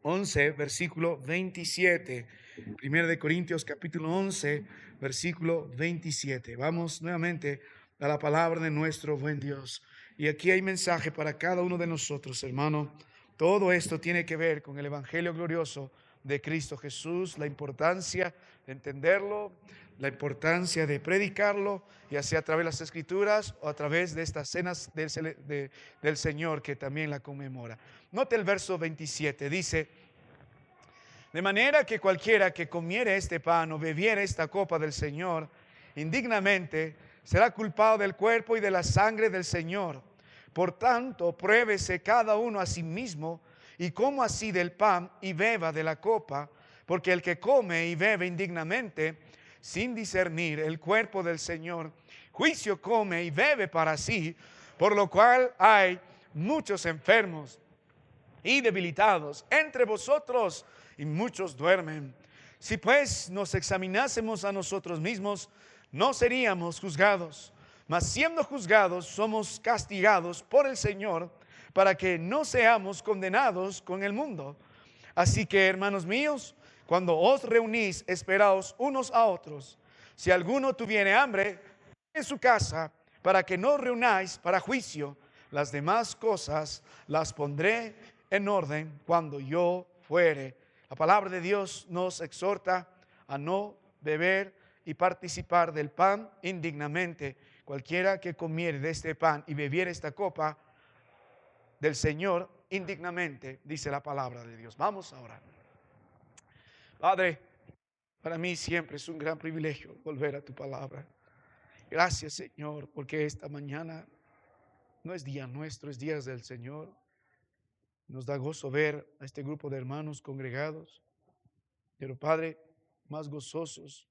11, versículo 27. Primera de Corintios capítulo 11, versículo 27. Vamos nuevamente a la palabra de nuestro buen Dios. Y aquí hay mensaje para cada uno de nosotros, hermano. Todo esto tiene que ver con el Evangelio glorioso de Cristo Jesús, la importancia de entenderlo, la importancia de predicarlo, ya sea a través de las Escrituras o a través de estas cenas del Señor que también la conmemora. Note el verso 27, dice: de manera que cualquiera que comiere este pan o bebiere esta copa del Señor indignamente, será culpado del cuerpo y de la sangre del Señor. Por tanto, pruébese cada uno a sí mismo y coma así del pan y beba de la copa, porque el que come y bebe indignamente, sin discernir el cuerpo del Señor, juicio come y bebe para sí, por lo cual hay muchos enfermos y debilitados entre vosotros, y muchos duermen. Si pues nos examinásemos a nosotros mismos, no seríamos juzgados, mas siendo juzgados somos castigados por el Señor, para que no seamos condenados con el mundo. Así que, hermanos míos, cuando os reunís, esperaos unos a otros. Si alguno tuviere hambre en su casa, para que no reunáis para juicio, las demás cosas las pondré en orden cuando yo fuere. La palabra de Dios nos exhorta a no beber y participar del pan indignamente. Cualquiera que comiere de este pan y bebiere esta copa del Señor indignamente, dice la palabra de Dios. Vamos a orar. Padre, para mí siempre es un gran privilegio volver a tu palabra. Gracias, Señor, porque esta mañana no es día nuestro, es día del Señor. Nos da gozo ver a este grupo de hermanos congregados. Pero Padre, más gozosos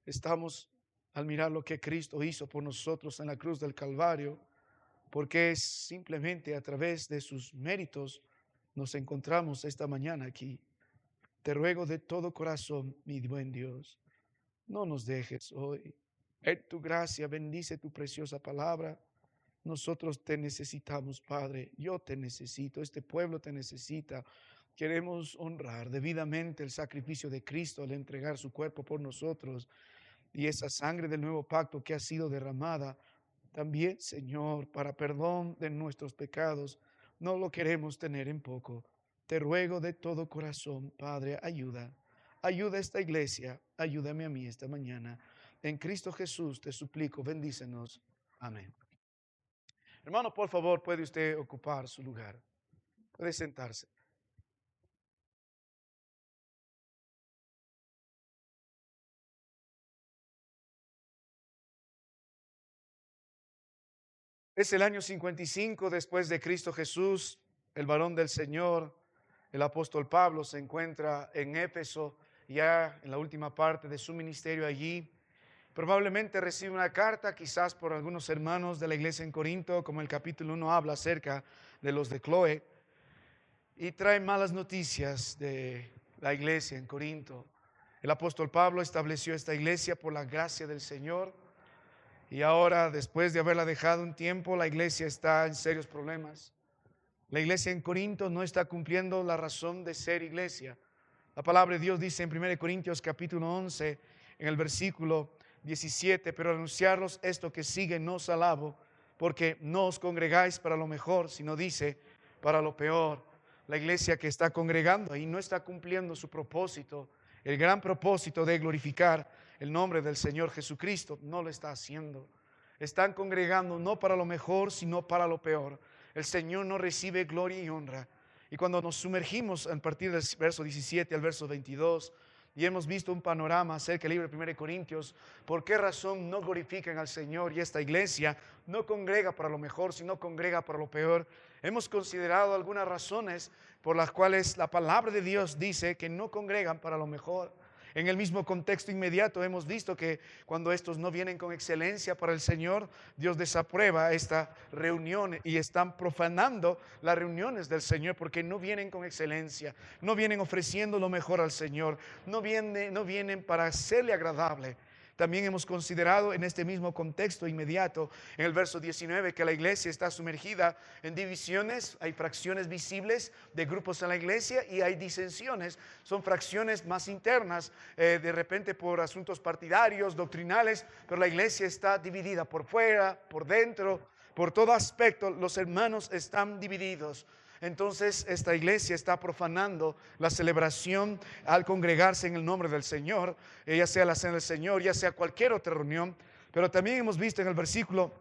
estamos al mirar lo que Cristo hizo por nosotros en la cruz del Calvario, porque es simplemente a través de sus méritos nos encontramos esta mañana aquí. Te ruego de todo corazón, mi buen Dios, no nos dejes hoy. En tu gracia bendice tu preciosa palabra. Nosotros te necesitamos, Padre. Yo te necesito. Este pueblo te necesita. Queremos honrar debidamente el sacrificio de Cristo al entregar su cuerpo por nosotros y esa sangre del nuevo pacto que ha sido derramada también, Señor, para perdón de nuestros pecados. No lo queremos tener en poco. Te ruego de todo corazón, Padre, ayuda. Ayuda a esta iglesia. Ayúdame a mí esta mañana. En Cristo Jesús te suplico, bendícenos. Amén. Hermano, por favor, puede usted ocupar su lugar. Puede sentarse. Es el año 55 después de Cristo Jesús, el varón del Señor. El apóstol Pablo se encuentra en Éfeso, ya en la última parte de su ministerio allí. Probablemente recibe una carta, quizás por algunos hermanos de la iglesia en Corinto, como el capítulo 1 habla acerca de los de Cloé, y trae malas noticias de la iglesia en Corinto. El apóstol Pablo estableció esta iglesia por la gracia del Señor, y ahora, después de haberla dejado un tiempo, la iglesia está en serios problemas. La iglesia en Corinto no está cumpliendo la razón de ser iglesia. La palabra de Dios dice en 1 Corintios capítulo 11, en el versículo 17, pero anunciaros esto que sigue no os alabo, porque no os congregáis para lo mejor, sino dice, para lo peor. La iglesia que está congregando ahí no está cumpliendo su propósito, el gran propósito de glorificar el nombre del Señor Jesucristo, no lo está haciendo. Están congregando no para lo mejor, sino para lo peor. El Señor no recibe gloria y honra. Y cuando nos sumergimos a partir del verso 17 al verso 22, y hemos visto un panorama acerca del libro de 1 Corintios, ¿por qué razón no glorifican al Señor? Y esta iglesia no congrega para lo mejor, sino congrega para lo peor. Hemos considerado algunas razones por las cuales la palabra de Dios dice que no congregan para lo mejor. En el mismo contexto inmediato hemos visto que cuando estos no vienen con excelencia para el Señor, Dios desaprueba esta reunión y están profanando las reuniones del Señor porque no vienen con excelencia, no vienen ofreciendo lo mejor al Señor, no vienen para hacerle agradable. También hemos considerado en este mismo contexto inmediato, en el verso 19, que la iglesia está sumergida en divisiones. Hay fracciones visibles de grupos en la iglesia y hay disensiones. Son fracciones más internas, de repente por asuntos partidarios, doctrinales, pero la iglesia está dividida por fuera, por dentro, por todo aspecto. Los hermanos están divididos. Entonces esta iglesia está profanando la celebración al congregarse en el nombre del Señor, ya sea la cena del Señor, ya sea cualquier otra reunión. Pero también hemos visto en el versículo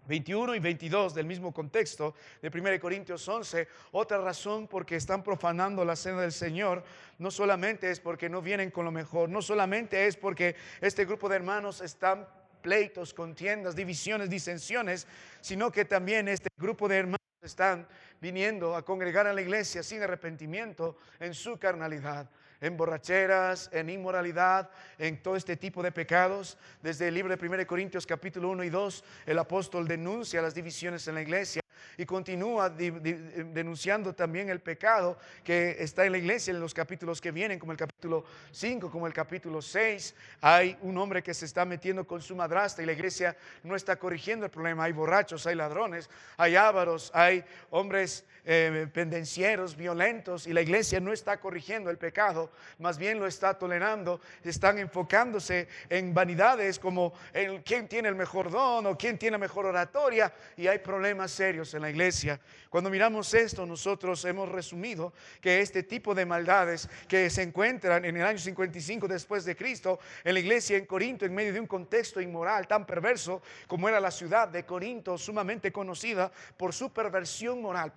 21 y 22 del mismo contexto de 1 Corintios 11, otra razón por que están profanando la cena del Señor. No solamente es porque no vienen con lo mejor, no solamente es porque este grupo de hermanos están pleitos, contiendas, divisiones, disensiones, sino que también este grupo de hermanos están viniendo a congregar a la iglesia sin arrepentimiento en su carnalidad, en borracheras, en inmoralidad, en todo este tipo de pecados. Desde el libro de 1 Corintios capítulo 1 y 2, el apóstol denuncia las divisiones en la iglesia y continúa denunciando también el pecado que está en la iglesia en los capítulos que vienen, como el capítulo 5, como el capítulo 6. Hay un hombre que se está metiendo con su madrastra y la iglesia no está corrigiendo el problema. Hay borrachos, hay ladrones, hay ávaros, hay hombres pendencieros, violentos, y la iglesia no está corrigiendo el pecado, más bien lo está tolerando. Están enfocándose en vanidades como en quién tiene el mejor don o quién tiene la mejor oratoria, y hay problemas serios en la iglesia. Cuando miramos esto, nosotros hemos resumido que este tipo de maldades que se encuentran en el año 55 después de Cristo en la iglesia en Corinto, en medio de un contexto inmoral tan perverso como era la ciudad de Corinto, sumamente conocida por su perversión moral,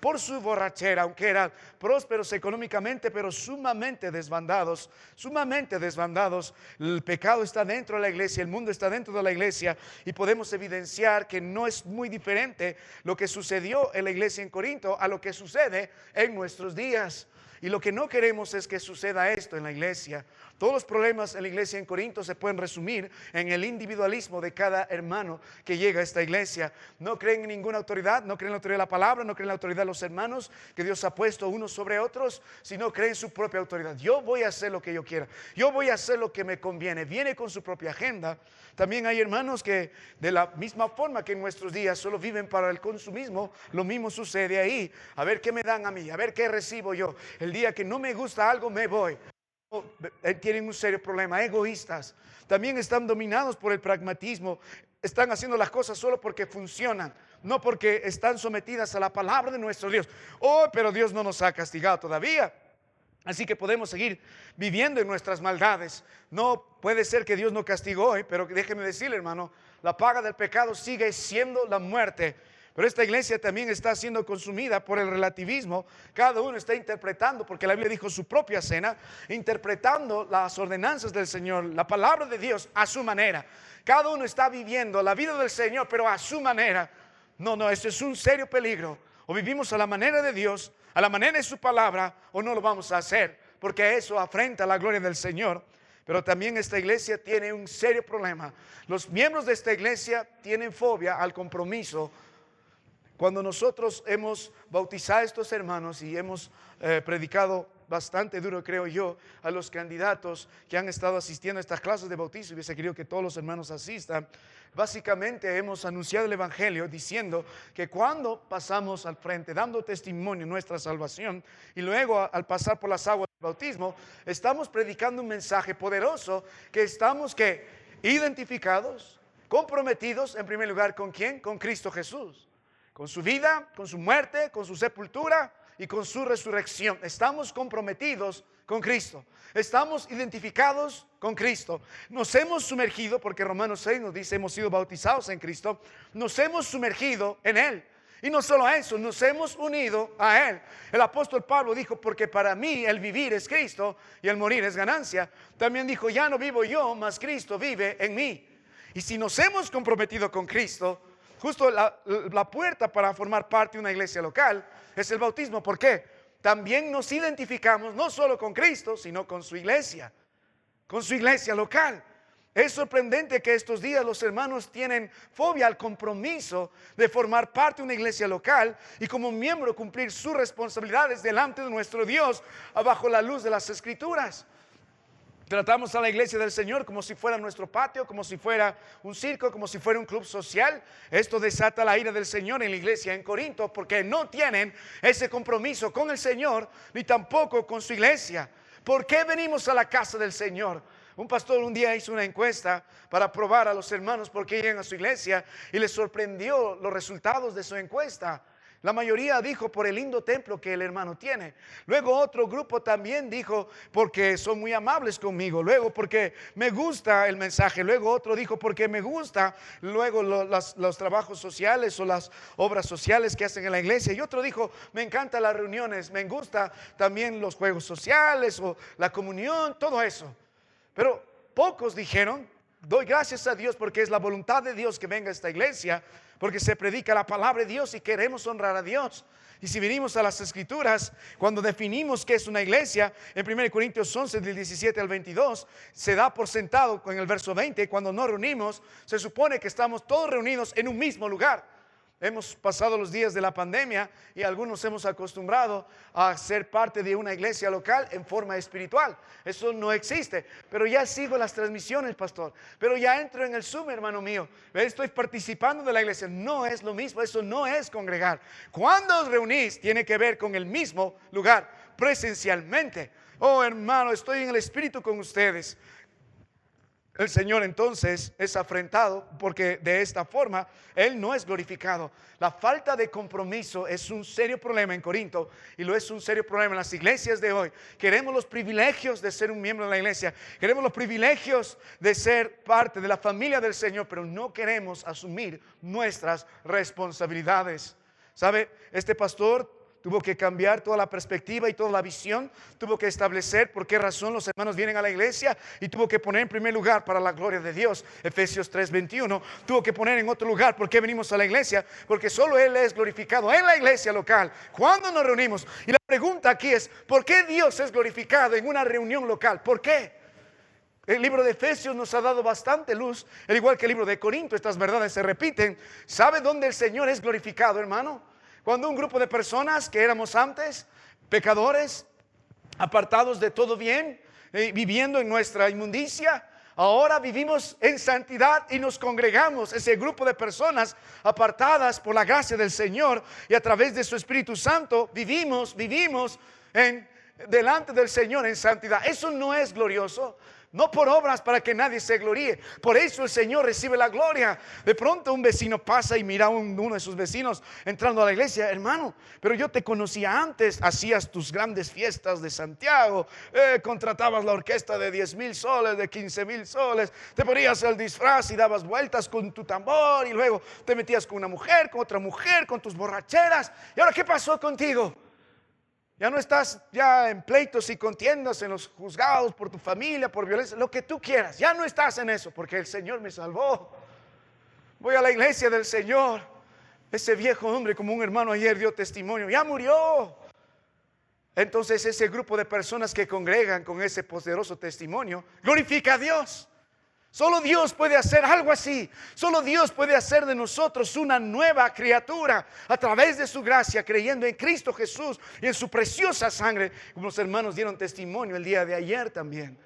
por su borrachera, aunque eran prósperos económicamente, pero sumamente desbandados. El pecado está dentro de la iglesia, el mundo está dentro de la iglesia, y podemos evidenciar que no es muy diferente lo que sucedió en la iglesia en Corinto a lo que sucede en nuestros días. Y lo que no queremos es que suceda esto en la iglesia. Todos los problemas en la iglesia en Corinto se pueden resumir en el individualismo de cada hermano que llega a esta iglesia. No creen en ninguna autoridad, no creen en la autoridad de la palabra, no creen en la autoridad de los hermanos que Dios ha puesto unos sobre otros, sino creen en su propia autoridad. Yo voy a hacer lo que yo quiera, yo voy a hacer lo que me conviene. Viene con su propia agenda. También hay hermanos que de la misma forma que en nuestros días solo viven para el consumismo, lo mismo sucede ahí. A ver qué me dan a mí, a ver qué recibo yo. El día que no me gusta algo me voy. Tienen un serio problema, egoístas. También están dominados por el pragmatismo. Están haciendo las cosas solo porque funcionan, no porque están sometidas a la palabra de nuestro Dios. Oh, pero Dios no nos ha castigado todavía, así que podemos seguir viviendo en nuestras maldades. No puede ser que Dios no castigó hoy, pero déjeme decirle, hermano, la paga del pecado sigue siendo la muerte. Pero esta iglesia también está siendo consumida por el relativismo. Cada uno está interpretando, porque la Biblia dijo su propia cena, interpretando las ordenanzas del Señor, la palabra de Dios a su manera. Cada uno está viviendo la vida del Señor, pero a su manera. No, esto es un serio peligro. O vivimos a la manera de Dios, a la manera de su palabra, o no lo vamos a hacer, porque eso afrenta la gloria del Señor. Pero también esta iglesia tiene un serio problema. Los miembros de esta iglesia tienen fobia al compromiso. Cuando nosotros hemos bautizado a estos hermanos y hemos predicado bastante duro, creo yo, a los candidatos que han estado asistiendo a estas clases de bautizo, y hubiese querido que todos los hermanos asistan, básicamente hemos anunciado el evangelio diciendo que cuando pasamos al frente, dando testimonio de nuestra salvación, y luego al pasar por las aguas del bautismo, estamos predicando un mensaje poderoso que estamos identificados, comprometidos en primer lugar ¿con quién? Con Cristo Jesús. Con su vida, con su muerte, con su sepultura y con su resurrección. Estamos comprometidos con Cristo. Estamos identificados con Cristo. Nos hemos sumergido, porque Romanos 6 nos dice, hemos sido bautizados en Cristo. Nos hemos sumergido en Él. Y no solo eso, nos hemos unido a Él. El apóstol Pablo dijo, porque para mí el vivir es Cristo y el morir es ganancia. También dijo, ya no vivo yo, mas Cristo vive en mí. Y si nos hemos comprometido con Cristo, justo la puerta para formar parte de una iglesia local es el bautismo. ¿Por qué? También nos identificamos no solo con Cristo, sino con su iglesia local. Es sorprendente que estos días los hermanos tienen fobia al compromiso de formar parte de una iglesia local y como miembro cumplir sus responsabilidades delante de nuestro Dios bajo la luz de las Escrituras. Tratamos a la iglesia del Señor como si fuera nuestro patio, como si fuera un circo, como si fuera un club social. Esto desata la ira del Señor en la iglesia en Corinto, porque no tienen ese compromiso con el Señor, ni tampoco con su iglesia. ¿Por qué venimos a la casa del Señor? Un pastor un día hizo una encuesta para probar a los hermanos por qué iban a su iglesia, y les sorprendió los resultados de su encuesta. La mayoría dijo por el lindo templo que el hermano tiene. Luego otro grupo también dijo porque son muy amables conmigo. Luego porque me gusta el mensaje. Luego otro dijo porque me gusta luego los trabajos sociales o las obras sociales que hacen en la iglesia. Y otro dijo, me encantan las reuniones, me gusta también los juegos sociales o la comunión, todo eso. Pero pocos dijeron, doy gracias a Dios porque es la voluntad de Dios que venga a esta iglesia, porque se predica la palabra de Dios y queremos honrar a Dios. Y si venimos a las Escrituras, cuando definimos qué es una iglesia, en 1 Corintios 11, del 17 al 22, se da por sentado en el verso 20, cuando nos reunimos, se supone que estamos todos reunidos en un mismo lugar. Hemos pasado los días de la pandemia y algunos hemos acostumbrado a ser parte de una iglesia local en forma espiritual. Eso no existe. Pero ya sigo las transmisiones, pastor. Pero ya entro en el Zoom, hermano mío. Estoy participando de la iglesia. No es lo mismo. Eso no es congregar. Cuando os reunís, tiene que ver con el mismo lugar, presencialmente. Oh, hermano, estoy en el espíritu con ustedes. El Señor entonces es afrentado porque de esta forma Él no es glorificado. La falta de compromiso es un serio problema en Corinto y lo es un serio problema en las iglesias de hoy. Queremos los privilegios de ser un miembro de la iglesia, queremos los privilegios de ser parte de la familia del Señor, pero no queremos asumir nuestras responsabilidades. ¿Sabe? Este pastor tuvo que cambiar toda la perspectiva y toda la visión. Tuvo que establecer por qué razón los hermanos vienen a la iglesia y tuvo que poner en primer lugar para la gloria de Dios. Efesios 3:21. Tuvo que poner en otro lugar por qué venimos a la iglesia, porque solo Él es glorificado en la iglesia local. ¿Cuándo nos reunimos? Y la pregunta aquí es, ¿por qué Dios es glorificado en una reunión local? ¿Por qué? El libro de Efesios nos ha dado bastante luz, al igual que el libro de Corinto. Estas verdades se repiten. ¿Sabe dónde el Señor es glorificado, hermano? Cuando un grupo de personas que éramos antes pecadores, apartados de todo bien, viviendo en nuestra inmundicia, ahora vivimos en santidad y nos congregamos. Ese grupo de personas apartadas por la gracia del Señor y a través de su Espíritu Santo vivimos delante del Señor en santidad. Eso no es glorioso. No por obras para que nadie se gloríe. Por eso el Señor recibe la gloria. De pronto un vecino pasa y mira a uno de sus vecinos entrando a la iglesia. Hermano, pero yo te conocía antes. Hacías tus grandes fiestas de Santiago, contratabas la orquesta de 10,000 soles, de 15,000 soles. Te ponías el disfraz y dabas vueltas con tu tambor. Y luego te metías con una mujer, con otra mujer, con tus borracheras. ¿Y ahora qué pasó contigo? Ya no estás ya en pleitos y contiendas en los juzgados por tu familia, por violencia, lo que tú quieras. Ya no estás en eso porque el Señor me salvó. Voy a la iglesia del Señor. Ese viejo hombre, como un hermano ayer dio testimonio, ya murió. Entonces ese grupo de personas que congregan con ese poderoso testimonio glorifica a Dios. Solo Dios puede hacer algo así. Solo Dios puede hacer de nosotros una nueva criatura a través de su gracia, creyendo en Cristo Jesús y en su preciosa sangre, como los hermanos dieron testimonio el día de ayer también.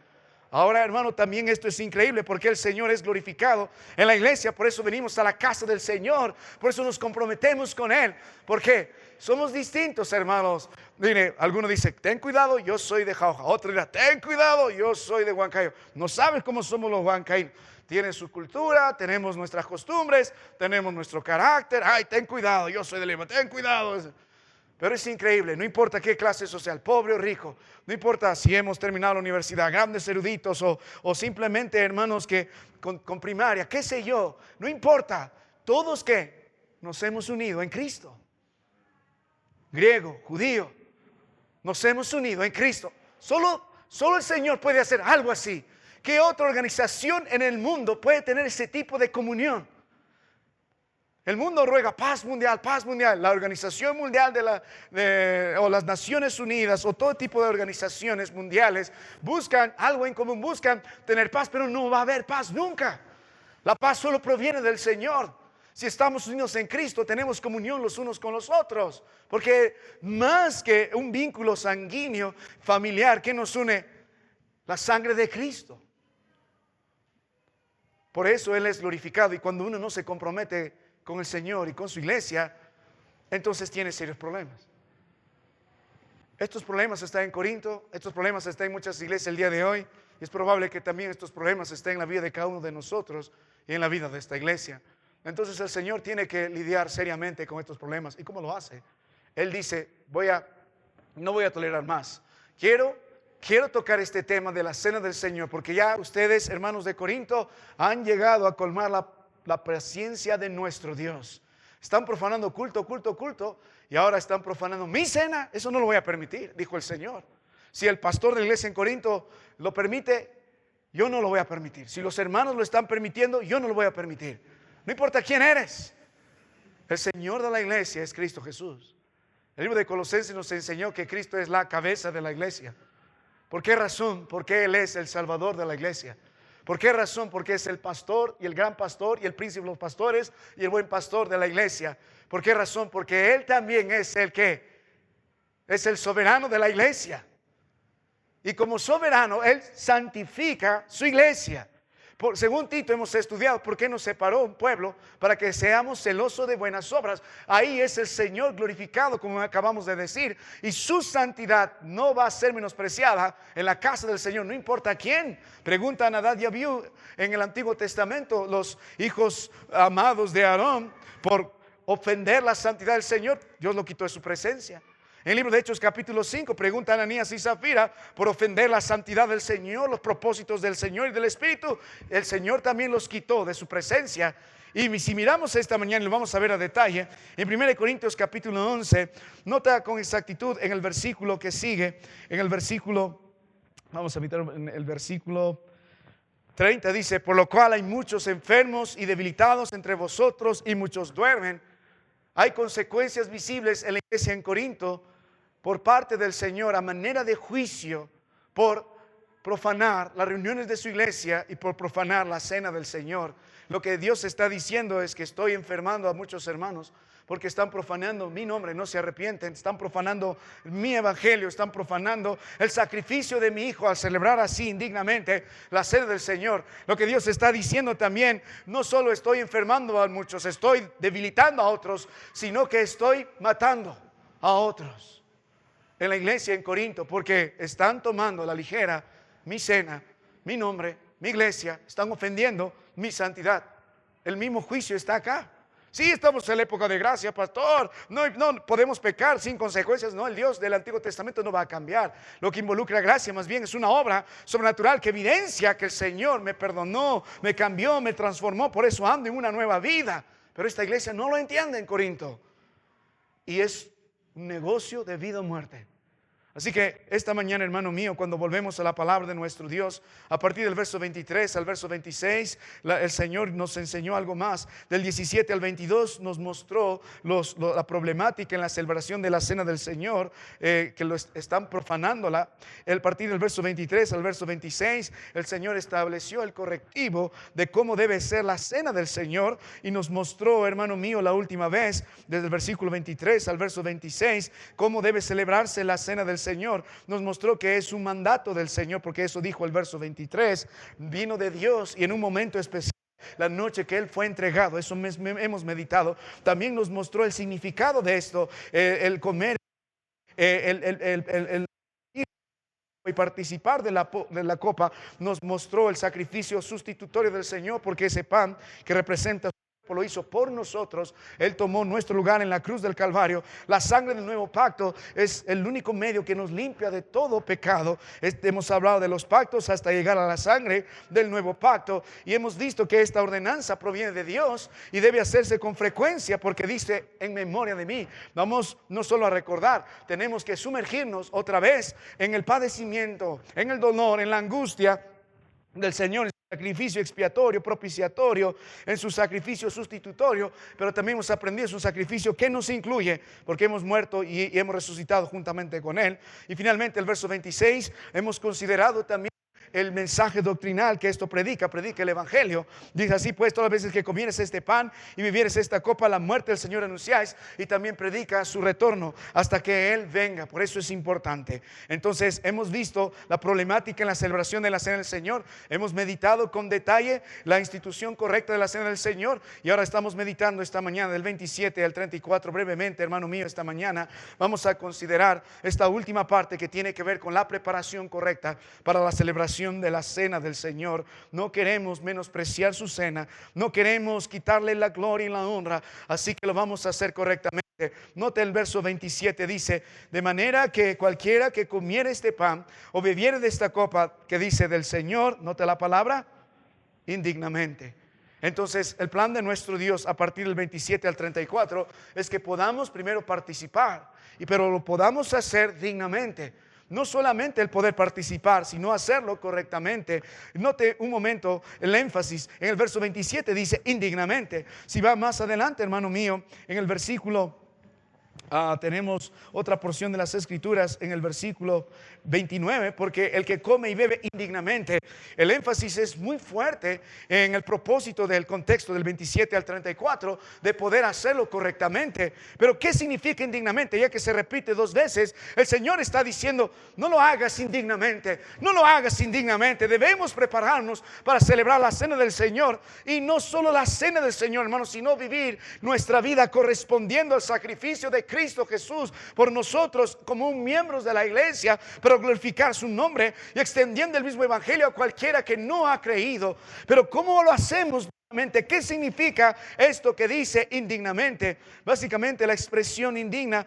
Ahora, hermano, también esto es increíble porque el Señor es glorificado en la iglesia. Por eso venimos a la casa del Señor. Por eso nos comprometemos con Él. Porque somos distintos, hermanos. Mire, alguno dice, ten cuidado, yo soy de Jauja. Otro dirá, ten cuidado, yo soy de Huancayo. No sabes cómo somos los huancaínos. Tienen su cultura, tenemos nuestras costumbres, tenemos nuestro carácter. Ay, ten cuidado, yo soy de Lima, ten cuidado. Pero es increíble, no importa qué clase social, pobre o rico, no importa si hemos terminado la universidad, grandes eruditos o simplemente hermanos que con primaria, qué sé yo, no importa, todos que nos hemos unido en Cristo, griego, judío, nos hemos unido en Cristo. Solo el Señor puede hacer algo así. ¿Qué otra organización en el mundo puede tener ese tipo de comunión? El mundo ruega paz mundial, paz mundial. La Organización Mundial o las Naciones Unidas o todo tipo de organizaciones mundiales buscan algo en común, buscan tener paz, pero no va a haber paz nunca. La paz solo proviene del Señor. Si estamos unidos en Cristo, tenemos comunión los unos con los otros. Porque más que un vínculo sanguíneo, familiar, que nos une, La sangre de Cristo. Por eso Él es glorificado. Y cuando uno no se compromete con el Señor y con su iglesia, entonces tiene serios problemas. Estos problemas están en Corinto, estos problemas están en muchas iglesias el día de hoy. Y es probable que también estos problemas estén en la vida de cada uno de nosotros y en la vida de esta iglesia. Entonces el Señor tiene que lidiar seriamente con estos problemas. ¿Y cómo lo hace? Él dice, no voy a tolerar más. Quiero tocar este tema de la cena del Señor, porque ya ustedes, hermanos de Corinto, han llegado a colmar la presencia de nuestro Dios. Están profanando culto, y ahora están profanando mi cena. Eso no lo voy a permitir, dijo el Señor. Si el pastor de la iglesia en Corinto lo permite, yo no lo voy a permitir. Si los hermanos lo están permitiendo, yo no lo voy a permitir. No importa quién eres. El Señor de la iglesia es Cristo Jesús. El libro de Colosenses nos enseñó que Cristo es la cabeza de la iglesia. ¿Por qué razón? Porque Él es el Salvador de la iglesia. ¿Por qué razón? Porque es el pastor y el gran pastor y el príncipe de los pastores y el buen pastor de la iglesia. ¿Por qué razón? Porque Él también es el que es el soberano de la iglesia. Y como soberano, Él santifica su iglesia. Según Tito hemos estudiado por qué nos separó un pueblo para que seamos celosos de buenas obras. Ahí es el Señor glorificado, como acabamos de decir, y su santidad no va a ser menospreciada en la casa del Señor, no importa quién. Pregunta a Nadab y Abiú en el Antiguo Testamento, los hijos amados de Aarón, por ofender la santidad del Señor, Dios lo quitó de su presencia. En el libro de Hechos capítulo 5 pregunta a Ananías y Zafira por ofender la santidad del Señor, los propósitos del Señor y del Espíritu. El Señor también los quitó de su presencia. Y si miramos esta mañana y lo vamos a ver a detalle, en 1 Corintios capítulo 11, nota con exactitud en el versículo que sigue, en el versículo, vamos a mirar en el versículo 30, dice, por lo cual hay muchos enfermos y debilitados entre vosotros y muchos duermen. Hay consecuencias visibles en la iglesia en Corinto por parte del Señor a manera de juicio por profanar las reuniones de su iglesia y por profanar la cena del Señor. Lo que Dios está diciendo es que estoy enfermando a muchos hermanos porque están profanando mi nombre, no se arrepienten, están profanando mi evangelio, están profanando el sacrificio de mi Hijo al celebrar así indignamente la cena del Señor. Lo que Dios está diciendo también, no solo estoy enfermando a muchos, estoy debilitando a otros, sino que estoy matando a otros en la iglesia en Corinto, porque están tomando a la ligera mi cena, mi nombre, mi iglesia, están ofendiendo mi santidad. El mismo juicio está acá. Sí, estamos en la época de gracia, pastor. No podemos pecar sin consecuencias. No, el Dios del Antiguo Testamento no va a cambiar. Lo que involucra gracia más bien es una obra sobrenatural que evidencia que el Señor me perdonó, me cambió, me transformó. Por eso ando en una nueva vida. Pero esta iglesia no lo entiende en Corinto. Y es un negocio de vida o muerte. Así que esta mañana, hermano mío, cuando volvemos a la palabra de nuestro Dios, a partir del verso 23 al verso 26, el Señor nos enseñó algo más. Del 17 al 22 nos mostró la problemática en la celebración de la cena del Señor, que están profanándola. A partir del verso 23 al verso 26, el Señor estableció el correctivo de cómo debe ser la cena del Señor y nos mostró, hermano mío, la última vez, desde el versículo 23 al verso 26, cómo debe celebrarse la cena del Señor. Nos mostró que es un mandato del Señor, porque eso dijo el verso 23, vino de Dios y en un momento especial, la noche que Él fue entregado. Eso hemos meditado. También nos mostró el significado de esto, el comer, y participar de la copa. Nos mostró el sacrificio sustitutorio del Señor, porque ese pan que representa lo hizo por nosotros. Él tomó nuestro lugar en la cruz del Calvario. La sangre del nuevo pacto es el único medio que nos limpia de todo pecado. Hemos hablado de los pactos hasta llegar a la sangre del nuevo pacto, y hemos visto que esta ordenanza proviene de Dios y debe hacerse con frecuencia, porque dice en memoria de mí. Vamos no solo a recordar, tenemos que sumergirnos otra vez en el padecimiento, en el dolor, en la angustia del Señor, sacrificio expiatorio, propiciatorio, en su sacrificio sustitutorio. Pero también hemos aprendido su sacrificio que nos incluye, porque hemos muerto y hemos resucitado juntamente con Él. Y finalmente el verso 26, hemos considerado también el mensaje doctrinal que esto predica el Evangelio. Dice así pues: todas las veces que comieres este pan y bebieres esta copa, la muerte del Señor anunciáis. Y también predica su retorno hasta que Él venga. Por eso es importante. Entonces hemos visto la problemática en la celebración de la Cena del Señor. Hemos meditado con detalle la institución correcta de la Cena del Señor. Y ahora estamos meditando esta mañana del 27 al 34 brevemente, hermano mío. Esta mañana vamos a considerar esta última parte que tiene que ver con la preparación correcta para la celebración de la Cena del Señor. No queremos menospreciar su cena, no queremos quitarle la gloria y la honra, así que lo vamos a hacer correctamente. Note el verso 27, dice: de manera que cualquiera que comiere este pan o bebiere de esta copa, que dice del Señor, note la palabra, indignamente. Entonces el plan de nuestro Dios a partir del 27 al 34 es que podamos primero participar, pero lo podamos hacer dignamente. No solamente el poder participar, sino hacerlo correctamente. Note un momento el énfasis. En el verso 27 dice indignamente. Si va más adelante, hermano mío, en el versículo tenemos otra porción de las Escrituras en el versículo 29, porque el que come y bebe indignamente, el énfasis es muy fuerte en el propósito del contexto del 27 al 34 de poder hacerlo correctamente. Pero ¿qué significa indignamente? Ya que se repite dos veces, el Señor está diciendo: no lo hagas indignamente, no lo hagas indignamente. Debemos prepararnos para celebrar la Cena del Señor, y no solo la Cena del Señor, hermanos, sino vivir nuestra vida correspondiendo al sacrificio de Cristo Jesús por nosotros como miembros de la iglesia, pero glorificar su nombre y extendiendo el mismo evangelio a cualquiera que no ha creído. Pero ¿cómo lo hacemos? ¿Qué significa esto que dice indignamente? Básicamente la expresión indigna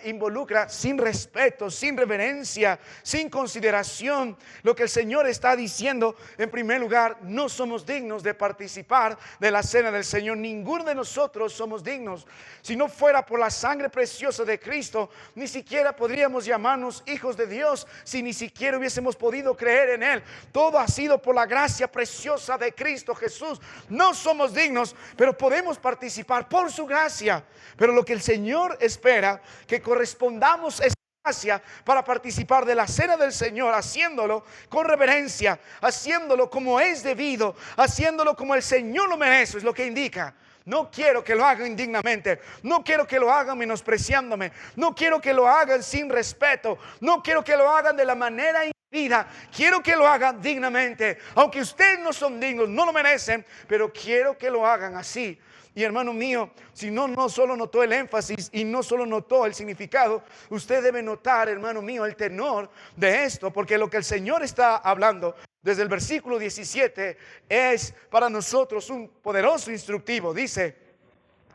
involucra sin respeto, sin reverencia, sin consideración. Lo que el Señor está diciendo, en primer lugar, no somos dignos de participar de la Cena del Señor. Ninguno de nosotros somos dignos. Si no fuera por la sangre preciosa de Cristo, ni siquiera podríamos llamarnos hijos de Dios, si ni siquiera hubiésemos podido creer en Él. Todo ha sido por la gracia preciosa de Cristo Jesús. No somos dignos, pero podemos participar por su gracia. Pero lo que el Señor espera, que correspondamos a esa gracia para participar de la Cena del Señor, haciéndolo con reverencia, haciéndolo como es debido, haciéndolo como el Señor lo merece. Es lo que indica. No quiero que lo hagan indignamente, no quiero que lo hagan menospreciándome, no quiero que lo hagan sin respeto, no quiero que lo hagan de la manera vida. Quiero que lo hagan dignamente. Aunque ustedes no son dignos, no lo merecen, pero quiero que lo hagan así. Y hermano mío, si no solo notó el énfasis y no solo notó el significado, usted debe notar, hermano mío, el tenor de esto, porque lo que el Señor está hablando desde el versículo 17 es para nosotros un poderoso instructivo. Dice: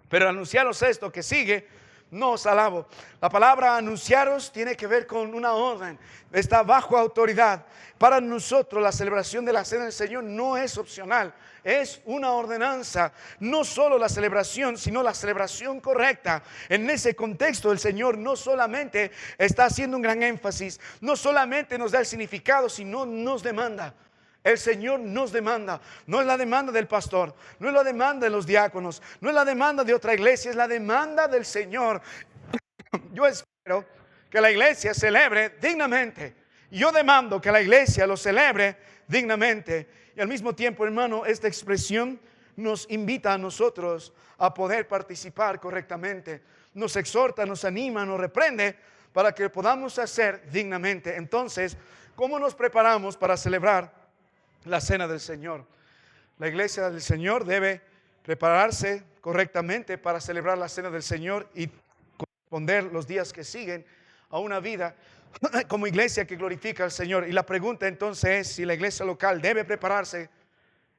pero anunciaros esto que sigue, no os alabo. La palabra anunciaros tiene que ver con una orden, está bajo autoridad. Para nosotros la celebración de la Cena del Señor no es opcional, es una ordenanza. No solo la celebración, sino la celebración correcta. En ese contexto el Señor no solamente está haciendo un gran énfasis, no solamente nos da el significado, sino nos demanda. El Señor nos demanda. No es la demanda del pastor, no es la demanda de los diáconos, no es la demanda de otra iglesia, es la demanda del Señor. Yo espero que la iglesia celebre dignamente. Yo demando que la iglesia lo celebre dignamente. Y al mismo tiempo, hermano, esta expresión nos invita a nosotros a poder participar correctamente. Nos exhorta, nos anima, nos reprende para que podamos hacer dignamente. Entonces, ¿cómo nos preparamos para celebrar la Cena del Señor? La iglesia del Señor debe prepararse correctamente para celebrar la Cena del Señor y corresponder los días que siguen a una vida como iglesia que glorifica al Señor. Y la pregunta entonces es si la iglesia local debe prepararse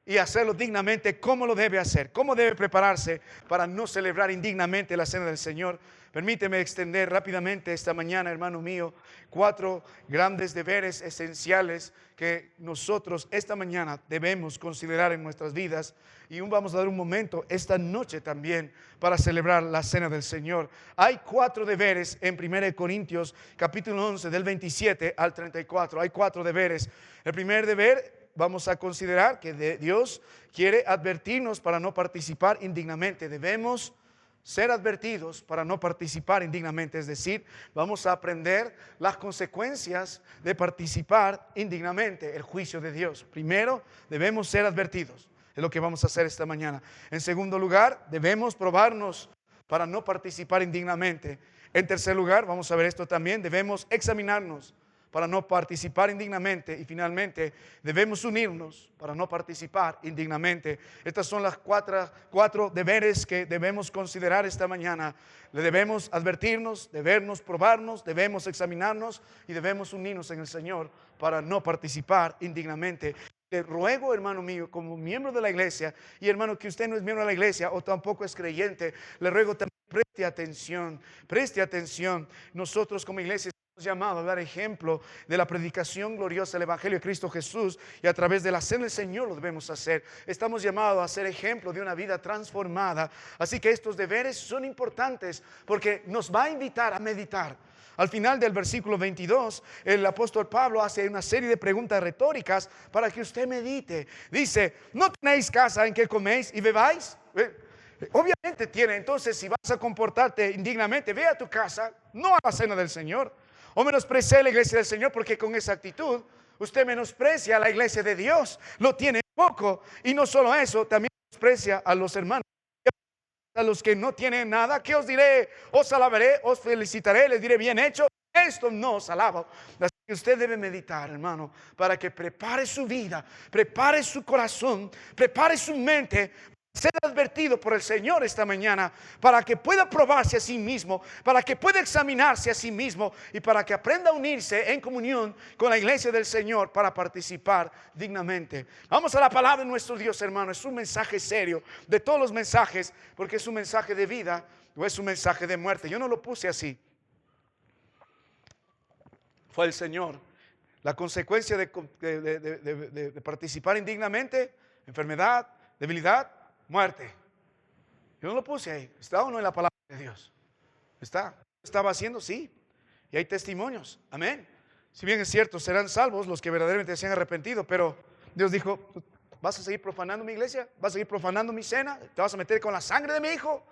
y hacerlo dignamente. ¿Cómo lo debe hacer? ¿Cómo debe prepararse para no celebrar indignamente la Cena del Señor? Permíteme extender rápidamente esta mañana, hermano mío, 4 grandes deberes esenciales que nosotros esta mañana debemos considerar en nuestras vidas. Y vamos a dar un momento esta noche también para celebrar la Cena del Señor. Hay 4 deberes en 1 Corintios capítulo 11 del 27 al 34. Hay 4 deberes. El primer deber, vamos a considerar que Dios quiere advertirnos para no participar indignamente. Debemos ser advertidos para no participar indignamente. Es decir, vamos a aprender las consecuencias de participar indignamente, el juicio de Dios. Primero, debemos ser advertidos. Es lo que vamos a hacer esta mañana. En segundo lugar, debemos probarnos para no participar indignamente. En tercer lugar, vamos a ver esto también, debemos examinarnos para no participar indignamente. Y finalmente, debemos unirnos para no participar indignamente. Estas son las cuatro deberes que debemos considerar esta mañana. Debemos advertirnos, debemos probarnos, debemos examinarnos y debemos unirnos en el Señor para no participar indignamente. Le ruego, hermano mío, como miembro de la iglesia, y hermano que usted no es miembro de la iglesia o tampoco es creyente, le ruego también preste atención. Nosotros como iglesia llamado a dar ejemplo de la predicación gloriosa del Evangelio de Cristo Jesús, y a través de la cena del Señor lo debemos hacer. Estamos llamados a ser ejemplo de una vida transformada. Así que estos deberes son importantes porque nos va a invitar a meditar. Al final del versículo 22, el apóstol Pablo hace una serie de preguntas retóricas para que usted medite. Dice, ¿no tenéis casa en que coméis y bebáis? Obviamente tiene. Entonces, si vas a comportarte indignamente, ve a tu casa, no a la cena del Señor. O menosprecia la iglesia del Señor, porque con esa actitud usted menosprecia a la iglesia de Dios. Lo tiene poco. Y no solo eso, también menosprecia a los hermanos. A los que no tienen nada, ¿qué os diré? Os alabaré, os felicitaré, les diré bien hecho. Esto no os alabo. Así que usted debe meditar, hermano, para que prepare su vida, prepare su corazón, prepare su mente, ser advertido por el Señor esta mañana, para que pueda probarse a sí mismo, para que pueda examinarse a sí mismo y para que aprenda a unirse en comunión con la iglesia del Señor para participar dignamente. Vamos a la palabra de nuestro Dios, hermano. Es un mensaje serio de todos los mensajes, porque es un mensaje de vida o es un mensaje de muerte. Yo no lo puse así. Fue el Señor. La consecuencia de participar indignamente: enfermedad, debilidad, muerte. Yo no lo puse ahí. ¿Está o no en la palabra de Dios? ¿Está? ¿Estaba haciendo? Sí. Y hay testimonios. Amén. Si bien es cierto, serán salvos los que verdaderamente se han arrepentido, pero Dios dijo, ¿vas a seguir profanando mi iglesia? ¿Vas a seguir profanando mi cena? ¿Te vas a meter con la sangre de mi hijo?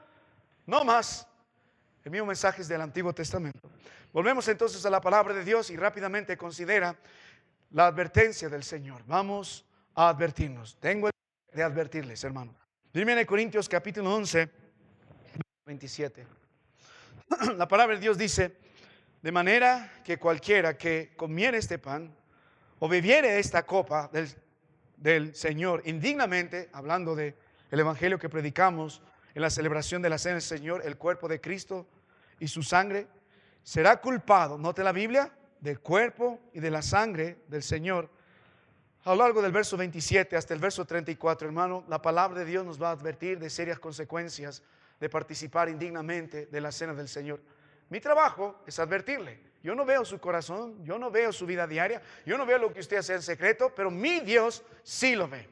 No más. El mismo mensaje es del Antiguo Testamento. Volvemos entonces a la palabra de Dios y rápidamente considera la advertencia del Señor. Vamos a advertirnos. Tengo el deber de advertirles, hermano. 1 Corintios capítulo 11, 27. La palabra de Dios dice, de manera que cualquiera que comiere este pan o bebiere esta copa del Señor indignamente, hablando del evangelio que predicamos en la celebración de la cena del Señor, el cuerpo de Cristo y su sangre, será culpado, note la Biblia, del cuerpo y de la sangre del Señor. A lo largo del verso 27 hasta el verso 34, hermano, la palabra de Dios nos va a advertir de serias consecuencias de participar indignamente de la cena del Señor. Mi trabajo es advertirle. Yo no veo su corazón, yo no veo su vida diaria, yo no veo lo que usted hace en secreto, pero mi Dios sí lo ve.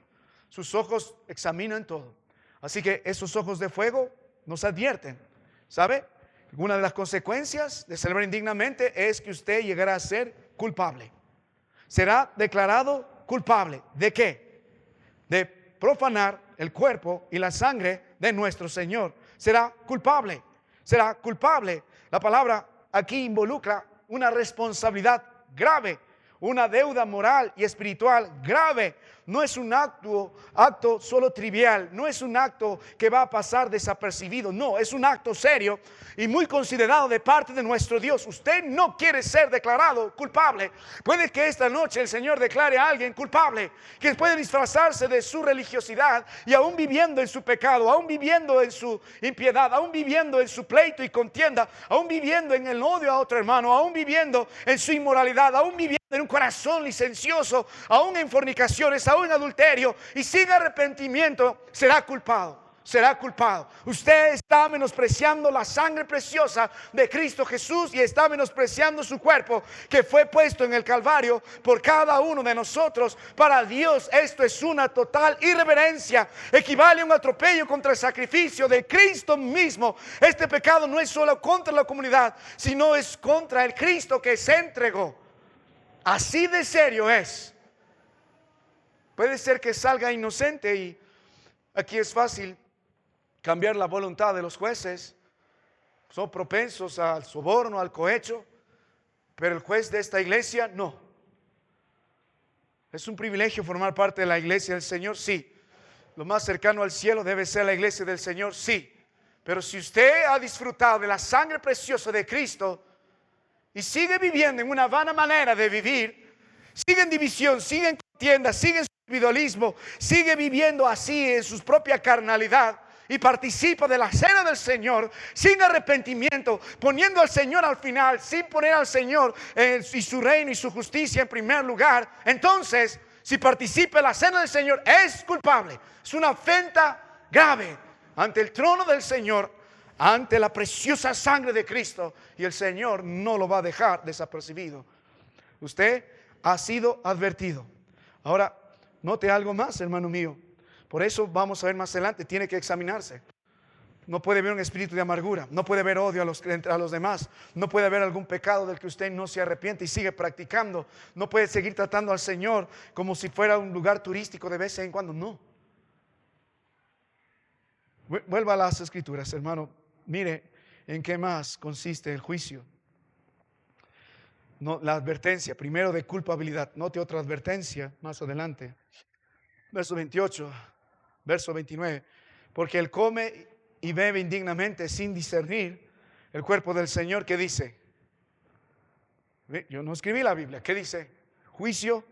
Sus ojos examinan todo. Así que esos ojos de fuego nos advierten. ¿Sabe? Una de las consecuencias de celebrar indignamente es que usted llegará a ser culpable. Será declarado culpable. ¿De qué? De profanar el cuerpo y la sangre de nuestro Señor. Será culpable. Será culpable. La palabra aquí involucra una responsabilidad grave, una deuda moral y espiritual grave. No es un acto solo trivial, no es un acto que va a pasar desapercibido, no, es un acto serio y muy considerado de parte de nuestro Dios. Usted no quiere ser declarado culpable. Puede que esta noche el Señor declare a alguien culpable, que puede disfrazarse de su religiosidad y aún viviendo en su pecado, aún viviendo en su impiedad, aún viviendo en su pleito y contienda, aún viviendo en el odio a otro hermano, aún viviendo en su inmoralidad, aún viviendo en un corazón licencioso, aún en fornicaciones, aún en adulterio, y sin arrepentimiento será culpado. Será culpado. Usted está menospreciando la sangre preciosa de Cristo Jesús y está menospreciando su cuerpo que fue puesto en el Calvario por cada uno de nosotros. Para Dios esto es una total irreverencia. Equivale a un atropello contra el sacrificio de Cristo mismo. Este pecado no es solo contra la comunidad, sino es contra el Cristo que se entregó. Así de serio es. Puede ser que salga inocente y aquí es fácil cambiar la voluntad de los jueces. Son propensos al soborno, al cohecho, pero el juez de esta iglesia no. ¿Es un privilegio formar parte de la iglesia del Señor? Sí. Lo más cercano al cielo debe ser la iglesia del Señor, sí. Pero si usted ha disfrutado de la sangre preciosa de Cristo y sigue viviendo en una vana manera de vivir, sigue en división, sigue en contienda, sigue en su individualismo, sigue viviendo así en su propia carnalidad y participa de la cena del Señor sin arrepentimiento, poniendo al Señor al final, sin poner al Señor y su reino y su justicia en primer lugar, entonces si participa en la cena del Señor es culpable. Es una afrenta grave ante el trono del Señor, ante la preciosa sangre de Cristo, y el Señor no lo va a dejar desapercibido. Usted ha sido advertido. Ahora, note algo más, hermano mío. Por eso vamos a ver más adelante, tiene que examinarse. No puede haber un espíritu de amargura, no puede haber odio a los demás, no puede haber algún pecado del que usted no se arrepiente y sigue practicando. No puede seguir tratando al Señor como si fuera un lugar turístico de vez en cuando, no. Vuelva a las Escrituras, hermano. Mire en qué más consiste el juicio. No, la advertencia, primero de culpabilidad. Note otra advertencia más adelante. Verso 28, verso 29. Porque él come y bebe indignamente sin discernir el cuerpo del Señor. ¿Qué dice? Yo no escribí la Biblia. ¿Qué dice? Juicio,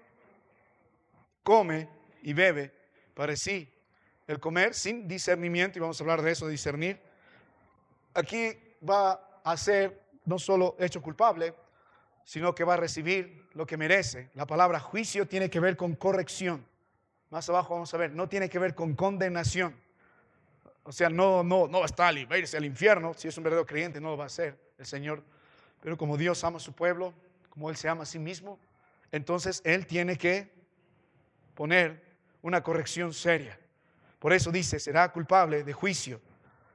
come y bebe para sí. El comer sin discernimiento, y vamos a hablar de eso, de discernir. Aquí va a ser no solo hecho culpable, sino que va a recibir lo que merece. La palabra juicio tiene que ver con corrección. Más abajo vamos a ver, no tiene que ver con condenación. O sea, no va a irse al infierno. Si es un verdadero creyente, no lo va a hacer el Señor. Pero como Dios ama a su pueblo, como Él se ama a sí mismo, entonces Él tiene que poner una corrección seria. Por eso dice, será culpable de juicio.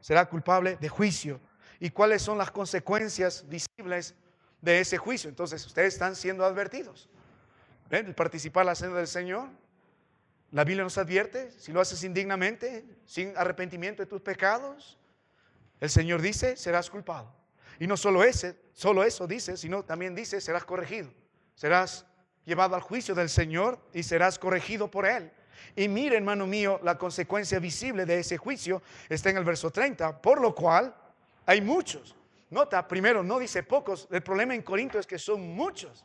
Será culpable de juicio. ¿Y cuáles son las consecuencias visibles de ese juicio? Entonces, ustedes están siendo advertidos. ¿Ven? El participar en la cena del Señor. La Biblia nos advierte, si lo haces indignamente, sin arrepentimiento de tus pecados, el Señor dice, serás culpado. Y no solo eso dice, sino también dice, serás corregido. Serás llevado al juicio del Señor y serás corregido por Él. Y mire, hermano mío, la consecuencia visible de ese juicio está en el verso 30, por lo cual hay muchos. Nota, primero, no dice pocos, el problema en Corinto es que son muchos.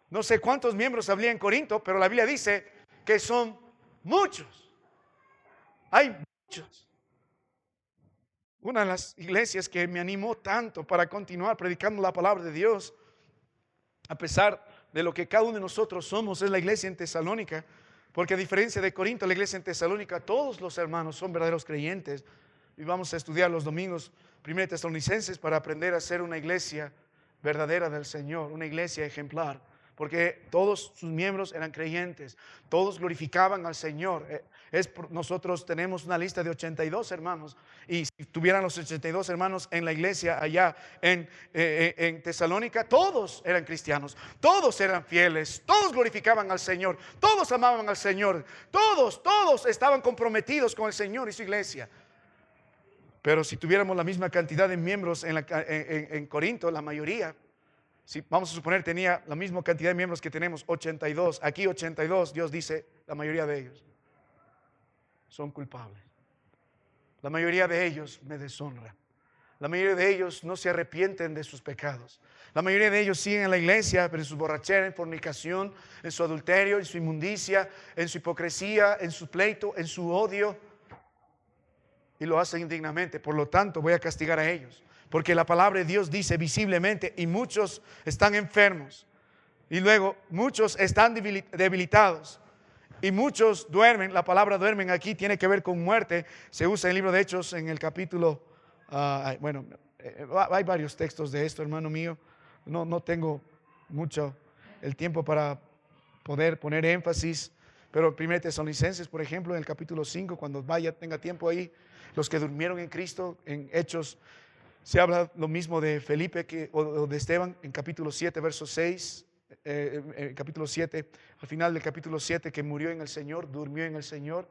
No sé cuántos miembros había en Corinto, pero la Biblia dice que son muchos. Hay muchos. Una de las iglesias que me animó tanto para continuar predicando la palabra de Dios, a pesar de lo que cada uno de nosotros somos, es la iglesia en Tesalónica. Porque a diferencia de Corinto, la iglesia en Tesalónica, todos los hermanos son verdaderos creyentes. Y vamos a estudiar los domingos 1 Tesalonicenses para aprender a ser una iglesia verdadera del Señor, una iglesia ejemplar. Porque todos sus miembros eran creyentes, todos glorificaban al Señor. Nosotros tenemos una lista de 82 hermanos, y si tuvieran los 82 hermanos en la iglesia allá en Tesalónica, todos eran cristianos, todos eran fieles, todos glorificaban al Señor, todos amaban al Señor, todos estaban comprometidos con el Señor y su iglesia. Pero si tuviéramos la misma cantidad de miembros en Corinto, la mayoría, si vamos a suponer tenía la misma cantidad de miembros que tenemos, 82, aquí 82, Dios dice, la mayoría de ellos son culpables. La mayoría de ellos me deshonran. La mayoría de ellos no se arrepienten de sus pecados. La mayoría de ellos siguen en la iglesia, pero en su borrachera, en fornicación, en su adulterio, en su inmundicia, en su hipocresía, en su pleito, en su odio. Y lo hacen indignamente. Por lo tanto, voy a castigar a ellos. Porque la palabra de Dios dice visiblemente, y muchos están enfermos. Y luego, muchos están debilitados. Y muchos duermen. La palabra duermen aquí tiene que ver con muerte. Se usa en el libro de Hechos en el capítulo, hay varios textos de esto, hermano mío. No tengo mucho el tiempo para poder poner énfasis. Pero 1 Tesalonicenses, por ejemplo, en el capítulo 5, cuando tenga tiempo ahí, los que durmieron en Cristo, en Hechos, se habla lo mismo de Felipe o de Esteban en capítulo 7, verso 6. Capítulo 7, al final del capítulo 7, que murió en el Señor, durmió en el Señor.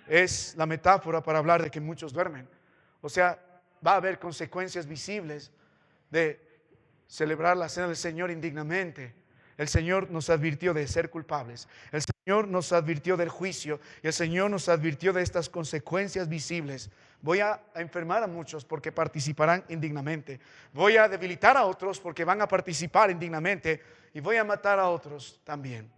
es la metáfora para hablar de que muchos duermen. O sea, va a haber consecuencias visibles de celebrar la cena del Señor indignamente. El Señor nos advirtió de ser culpables. El Señor nos advirtió del juicio. Y el Señor nos advirtió de estas consecuencias visibles. Voy a enfermar a muchos porque participarán indignamente. Voy a debilitar a otros porque van a participar indignamente. Y voy a matar a otros también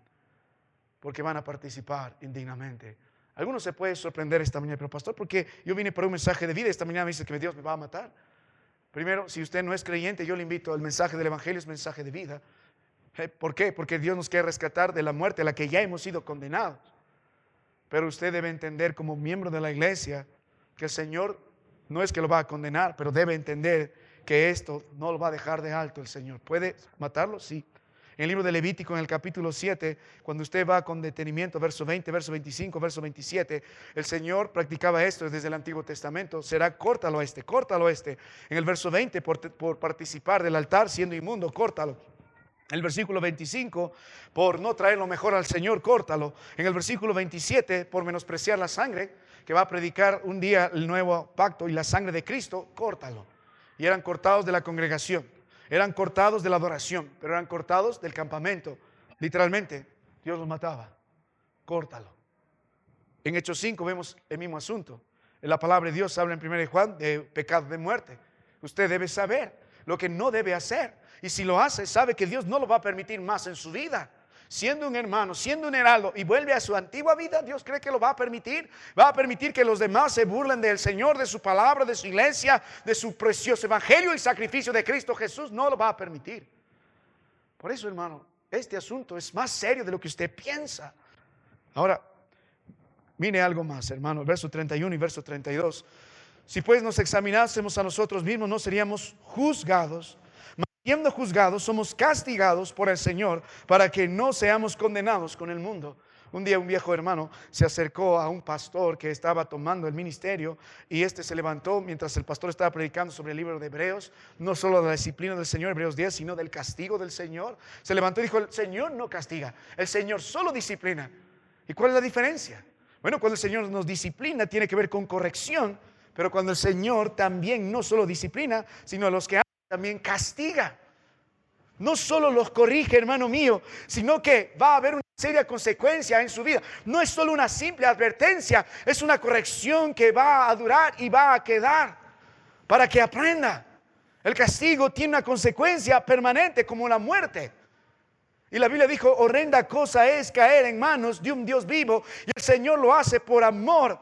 porque van a participar indignamente. Algunos se pueden sorprender esta mañana, pero pastor, porque yo vine para un mensaje de vida. Esta mañana me dice que Dios me va a matar. Primero, si usted no es creyente, yo le invito, el mensaje del Evangelio es mensaje de vida. ¿Por qué? Porque Dios nos quiere rescatar de la muerte a la que ya hemos sido condenados. Pero usted debe entender como miembro de la iglesia que el Señor no es que lo va a condenar, pero debe entender que esto no lo va a dejar de alto el Señor. ¿Puede matarlo? Sí. En el libro de Levítico, en el capítulo 7, cuando usted va con detenimiento, verso 20, verso 25, verso 27, el Señor practicaba esto desde el Antiguo Testamento. Será córtalo este, córtalo este. En el verso 20, por participar del altar siendo inmundo, córtalo. En el versículo 25, por no traer lo mejor al Señor, córtalo. En el versículo 27, por menospreciar la sangre, que va a predicar un día el nuevo pacto y la sangre de Cristo, córtalo. Y eran cortados de la congregación, eran cortados de la adoración, pero eran cortados del campamento. Literalmente, Dios los mataba. Córtalo. En Hechos 5 vemos el mismo asunto. En la palabra de Dios habla en 1 Juan de pecado de muerte. Usted debe saber lo que no debe hacer. Y si lo hace, sabe que Dios no lo va a permitir más en su vida. Siendo un hermano, siendo un heraldo y vuelve a su antigua vida, Dios cree que lo va a permitir. Va a permitir que los demás se burlen del Señor, de su palabra, de su iglesia, de su precioso evangelio y sacrificio de Cristo Jesús. No lo va a permitir. Por eso, hermano, este asunto es más serio de lo que usted piensa. Ahora, mire algo más, hermano, el verso 31 y verso 32. Si pues nos examinásemos a nosotros mismos, no seríamos juzgados. Siendo juzgados, somos castigados por el Señor para que no seamos condenados con el mundo. Un día un viejo hermano se acercó a un pastor que estaba tomando el ministerio y este se levantó mientras el pastor estaba predicando sobre el libro de Hebreos, no solo de la disciplina del Señor, Hebreos 10, sino del castigo del Señor. Se levantó y dijo, el Señor no castiga, el Señor solo disciplina. ¿Y cuál es la diferencia? Bueno, cuando el Señor nos disciplina tiene que ver con corrección, pero cuando el Señor también no solo disciplina, sino a los que también castiga. No solo los corrige, hermano mío, sino que va a haber una seria consecuencia en su vida. No es solo una simple advertencia, es una corrección que va a durar y va a quedar para que aprenda. El castigo tiene una consecuencia permanente como la muerte. Y la Biblia dijo, horrenda cosa es caer en manos de un Dios vivo. Y el Señor lo hace por amor,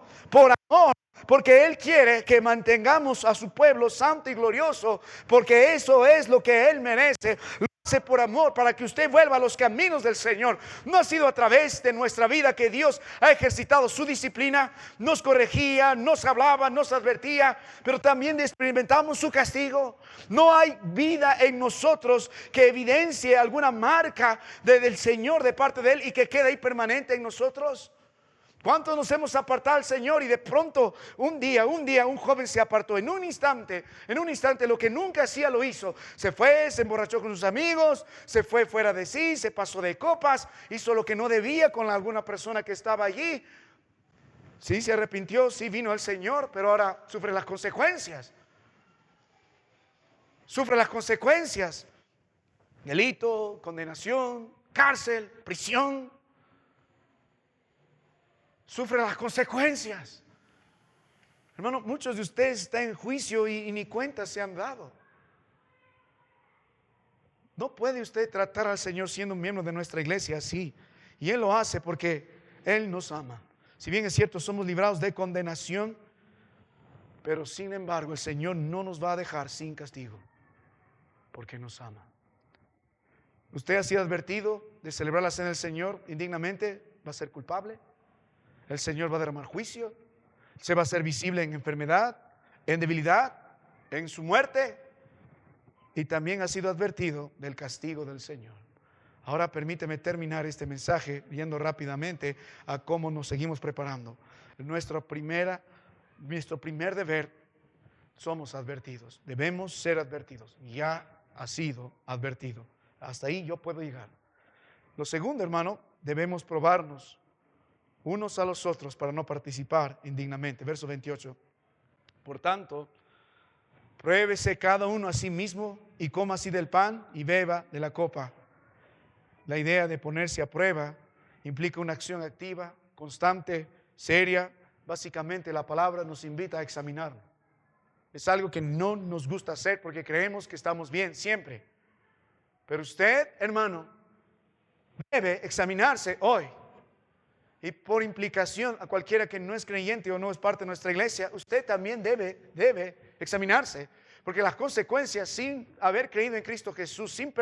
porque Él quiere que mantengamos a su pueblo santo y glorioso, porque eso es lo que Él merece. Lo hace por amor, para que usted vuelva a los caminos del Señor. No ha sido a través de nuestra vida que Dios ha ejercitado su disciplina, nos corregía, nos hablaba, nos advertía, pero también experimentamos su castigo. No hay vida en nosotros que evidencie alguna marca del Señor de parte de Él y que quede ahí permanente en nosotros. ¿Cuántos nos hemos apartado al Señor y de pronto un día un joven se apartó en un instante lo que nunca hacía lo hizo? Se fue, se emborrachó con sus amigos, se fue fuera de sí, se pasó de copas, hizo lo que no debía con alguna persona que estaba allí. Sí, se arrepintió, sí vino al Señor, pero ahora sufre las consecuencias. Sufre las consecuencias. Delito, condenación, cárcel, prisión. Sufre las consecuencias. Hermano, muchos de ustedes están en juicio y ni cuenta se han dado. No puede usted tratar al Señor siendo un miembro de nuestra iglesia así. Y Él lo hace porque Él nos ama. Si bien es cierto, somos librados de condenación, pero sin embargo el Señor no nos va a dejar sin castigo, porque nos ama. Usted ha sido advertido de celebrar la cena del Señor indignamente, va a ser culpable. El Señor va a derramar juicio, se va a hacer visible en enfermedad, en debilidad, en su muerte, y también ha sido advertido del castigo del Señor. Ahora permíteme terminar este mensaje yendo rápidamente a cómo nos seguimos preparando. Nuestro primer deber, somos advertidos, debemos ser advertidos, ya ha sido advertido. Hasta ahí yo puedo llegar. Lo segundo, hermano, debemos probarnos. unos a los otros para no participar indignamente. Verso 28. Por tanto, pruébese cada uno a sí mismo y coma así del pan y beba de la copa. La idea de ponerse a prueba implica una acción activa, constante, seria. Básicamente la palabra nos invita a examinarnos. Es algo que no nos gusta hacer porque creemos que estamos bien siempre. Pero usted, hermano, debe examinarse hoy. Y por implicación a cualquiera que no es creyente o no es parte de nuestra iglesia, usted también debe examinarse. Porque las consecuencias sin haber creído en Cristo Jesús, sin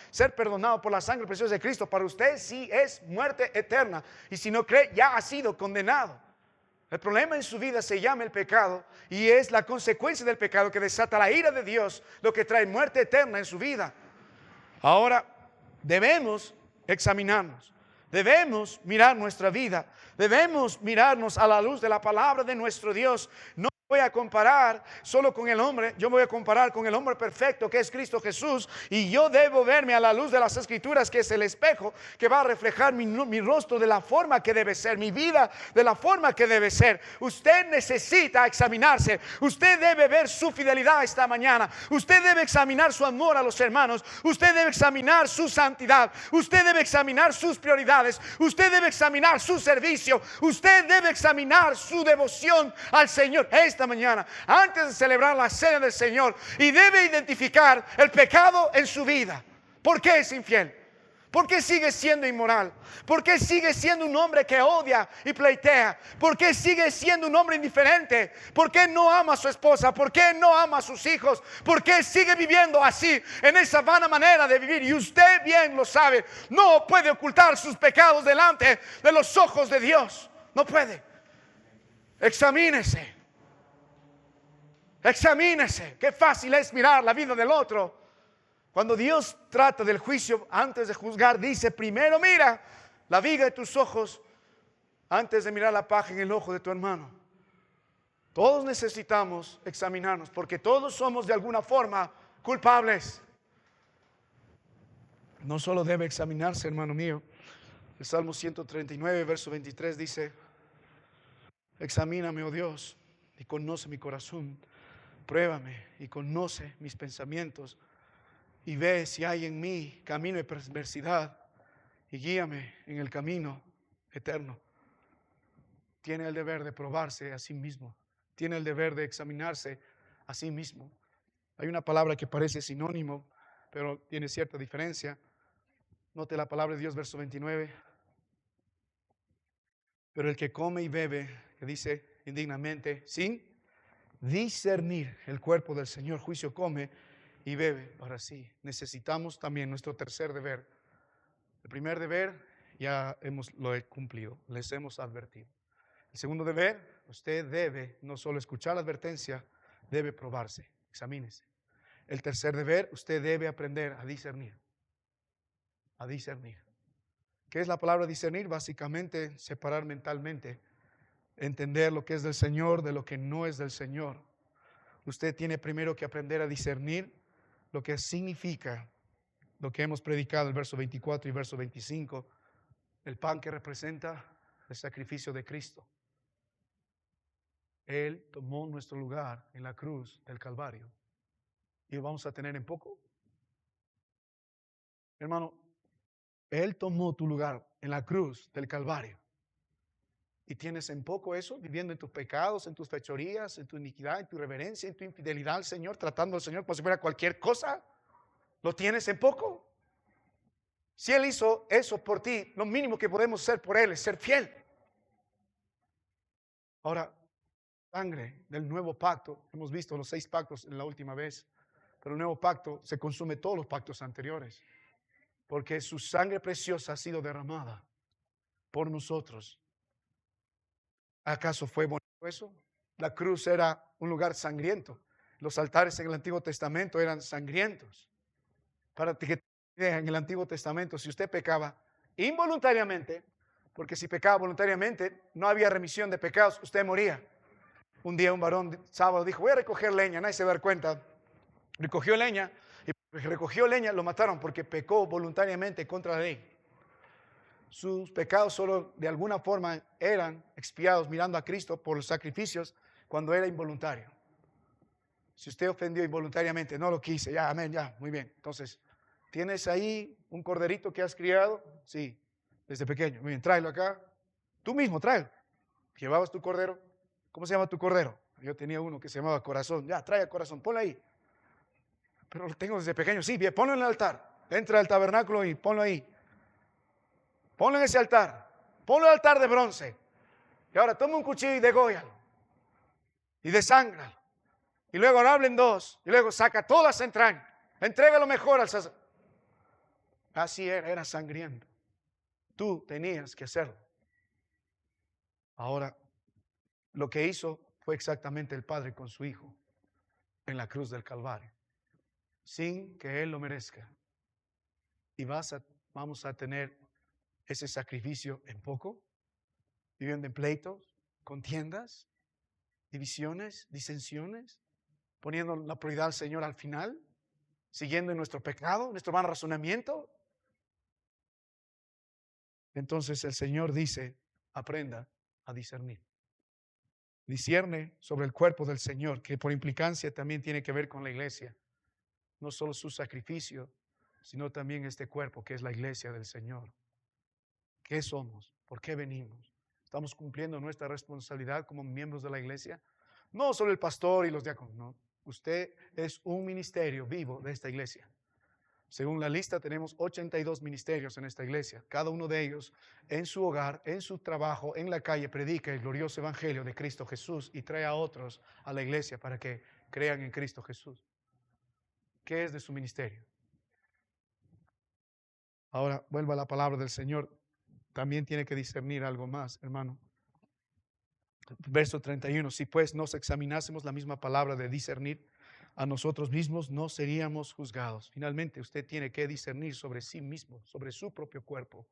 ser perdonado por la sangre preciosa de Cristo, para usted sí es muerte eterna. Y si no cree, ya ha sido condenado. El problema en su vida se llama el pecado y es la consecuencia del pecado que desata la ira de Dios, lo que trae muerte eterna en su vida. Ahora debemos examinarnos, debemos mirar nuestra vida, debemos mirarnos a la luz de la palabra de nuestro Dios. No voy a comparar solo con el hombre, yo voy a comparar con el hombre perfecto que es Cristo Jesús, y yo debo verme a la luz de las Escrituras, que es el espejo que va a reflejar mi rostro de la forma que debe ser, mi vida de la forma que debe ser. Usted necesita examinarse, usted debe ver su fidelidad esta mañana, usted debe examinar su amor a los hermanos, usted debe examinar su santidad, usted debe examinar sus prioridades, usted debe examinar su servicio, usted debe examinar su devoción al Señor esta mañana, antes de celebrar la cena del Señor, y debe identificar el pecado en su vida. ¿Por qué es infiel? ¿Por qué sigue siendo inmoral? ¿Por qué sigue siendo un hombre que odia y pleitea? ¿Por qué sigue siendo un hombre indiferente? ¿Por qué no ama a su esposa? ¿Por qué no ama a sus hijos? ¿Por qué sigue viviendo así, en esa vana manera de vivir? Y usted bien lo sabe, no puede ocultar sus pecados delante de los ojos de Dios. No puede. Examínese. Examínese. Qué fácil es mirar la vida del otro. Cuando Dios trata del juicio, antes de juzgar, dice: primero mira la viga de tus ojos antes de mirar la paja en el ojo de tu hermano. Todos necesitamos examinarnos porque todos somos de alguna forma culpables. No solo debe examinarse, hermano mío. El Salmo 139, verso 23 dice: examíname, oh Dios, y conoce mi corazón. Pruébame y conoce mis pensamientos, y ve si hay en mí camino de perversidad, y guíame en el camino eterno. Tiene el deber de probarse a sí mismo, tiene el deber de examinarse a sí mismo. Hay una palabra que parece sinónimo, pero tiene cierta diferencia. Note la palabra de Dios, verso 29. Pero el que come y bebe, que dice indignamente, sin discernir el cuerpo del Señor, juicio come y bebe. Ahora sí, necesitamos también nuestro tercer deber. El primer deber ya lo he cumplido, les hemos advertido. El segundo deber, usted debe no solo escuchar la advertencia, debe probarse, examínese. El tercer deber, usted debe aprender a discernir. A discernir. ¿Qué es la palabra discernir? Básicamente separar mentalmente, entender lo que es del Señor de lo que no es del Señor. Usted tiene primero que aprender a discernir lo que significa lo que hemos predicado, el verso 24 y verso 25, el pan que representa el sacrificio de Cristo. Él tomó nuestro lugar en la cruz del Calvario. ¿Y lo vamos a tener en poco? Hermano, Él tomó tu lugar en la cruz del Calvario. ¿Y tienes en poco eso? Viviendo en tus pecados, en tus fechorías, en tu iniquidad, en tu irreverencia, en tu infidelidad al Señor, tratando al Señor como si fuera cualquier cosa. ¿Lo tienes en poco? Si Él hizo eso por ti, lo mínimo que podemos hacer por Él es ser fiel. Ahora, sangre del nuevo pacto, hemos visto los 6 pactos en la última vez, pero el nuevo pacto se consume todos los pactos anteriores, porque su sangre preciosa ha sido derramada por nosotros. ¿Acaso fue bonito eso? La cruz era un lugar sangriento. Los altares en el Antiguo Testamento eran sangrientos. Para que en el Antiguo Testamento, si usted pecaba involuntariamente, porque si pecaba voluntariamente no había remisión de pecados, usted moría. Un día un varón sábado dijo: voy a recoger leña, nadie se va a dar cuenta. Recogió leña, y recogió leña, lo mataron porque pecó voluntariamente contra la ley. sus pecados solo de alguna forma eran expiados mirando a Cristo por los sacrificios cuando era involuntario. Si usted ofendió involuntariamente, no lo quise, ya, amén, ya, muy bien. Entonces, ¿tienes ahí un corderito que has criado? Sí, desde pequeño. Muy bien, tráelo acá. Tú mismo, tráelo. ¿Llevabas tu cordero? ¿Cómo se llama tu cordero? Yo tenía uno que se llamaba Corazón. Ya, trae el Corazón, ponlo ahí. Pero lo tengo desde pequeño. Sí, bien, ponlo en el altar. Entra al tabernáculo y ponlo ahí. Ponlo en ese altar. Ponlo en el altar de bronce. Y ahora toma un cuchillo y dególlalo. Y desángralo. Y luego hablen dos. Y luego saca todas las entrañas. Entrega lo mejor al sacerdote. Así era sangriento. Tú tenías que hacerlo. Ahora, lo que hizo fue exactamente el Padre con su Hijo en la cruz del Calvario, sin que Él lo merezca. Y vamos a tener ese sacrificio en poco, viviendo en pleitos, contiendas, divisiones, disensiones, poniendo la prioridad al Señor al final, siguiendo en nuestro pecado, nuestro mal razonamiento. Entonces el Señor dice, aprenda a discernir. Discierne sobre el cuerpo del Señor, que por implicancia también tiene que ver con la iglesia. No solo su sacrificio, sino también este cuerpo que es la iglesia del Señor. ¿Qué somos? ¿Por qué venimos? ¿Estamos cumpliendo nuestra responsabilidad como miembros de la iglesia? No solo el pastor y los diáconos, no. Usted es un ministerio vivo de esta iglesia. Según la lista, tenemos 82 ministerios en esta iglesia. Cada uno de ellos, en su hogar, en su trabajo, en la calle, predica el glorioso evangelio de Cristo Jesús y trae a otros a la iglesia para que crean en Cristo Jesús. ¿Qué es de su ministerio? Ahora, vuelva a la palabra del Señor. También tiene que discernir algo más, hermano. Verso 31. Si pues nos examinásemos la misma palabra de discernir, a nosotros mismos no seríamos juzgados. Finalmente, usted tiene que discernir sobre sí mismo, sobre su propio cuerpo.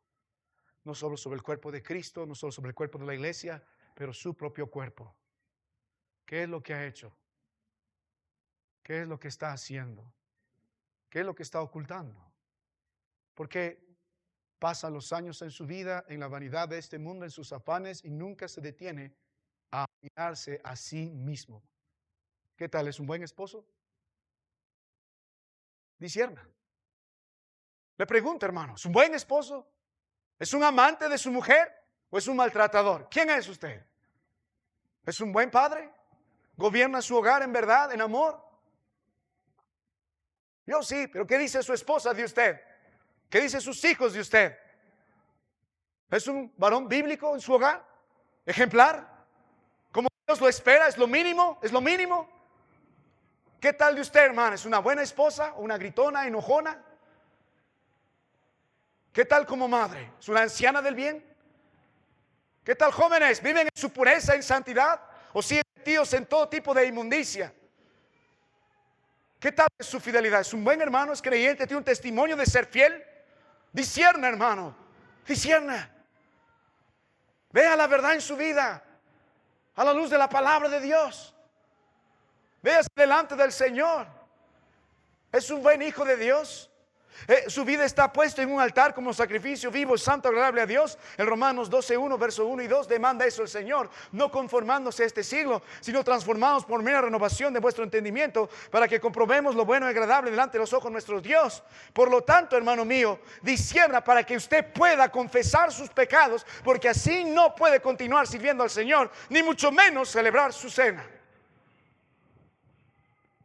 No solo sobre el cuerpo de Cristo, no solo sobre el cuerpo de la iglesia, pero su propio cuerpo. ¿Qué es lo que ha hecho? ¿Qué es lo que está haciendo? ¿Qué es lo que está ocultando? Porque pasa los años en su vida, en la vanidad de este mundo, en sus afanes, y nunca se detiene a mirarse a sí mismo. ¿Qué tal? ¿Es un buen esposo? Discierna. Le pregunto, hermano, ¿es un buen esposo? ¿Es un amante de su mujer o es un maltratador? ¿Quién es usted? ¿Es un buen padre? ¿Gobierna su hogar en verdad, en amor? Yo sí, pero ¿qué dice su esposa de usted? ¿Qué dicen sus hijos de usted? ¿Es un varón bíblico en su hogar? ¿Ejemplar? ¿Como Dios lo espera? ¿Es lo mínimo? ¿Es lo mínimo? ¿Qué tal de usted, hermano? ¿Es una buena esposa o una gritona, enojona? ¿Qué tal como madre? ¿Es una anciana del bien? ¿Qué tal jóvenes? ¿Viven en su pureza, en santidad? ¿O siguen metidos en todo tipo de inmundicia? ¿Qué tal es su fidelidad? ¿Es un buen hermano? ¿Es creyente? ¿Tiene un testimonio de ser fiel? Discierna, hermano. Discierna. Vea la verdad en su vida a la luz de la palabra de Dios. Véase delante del Señor. ¿Es un buen hijo de Dios? Su vida está puesta en un altar como sacrificio vivo, santo, agradable a Dios. En Romanos 12:1, verso 1 y 2 demanda eso el Señor. No conformándose a este siglo, sino transformados por mera renovación de vuestro entendimiento, para que comprobemos lo bueno y agradable delante de los ojos de nuestro Dios. Por lo tanto, hermano mío, discierna para que usted pueda confesar sus pecados, porque así no puede continuar sirviendo al Señor, ni mucho menos celebrar su cena.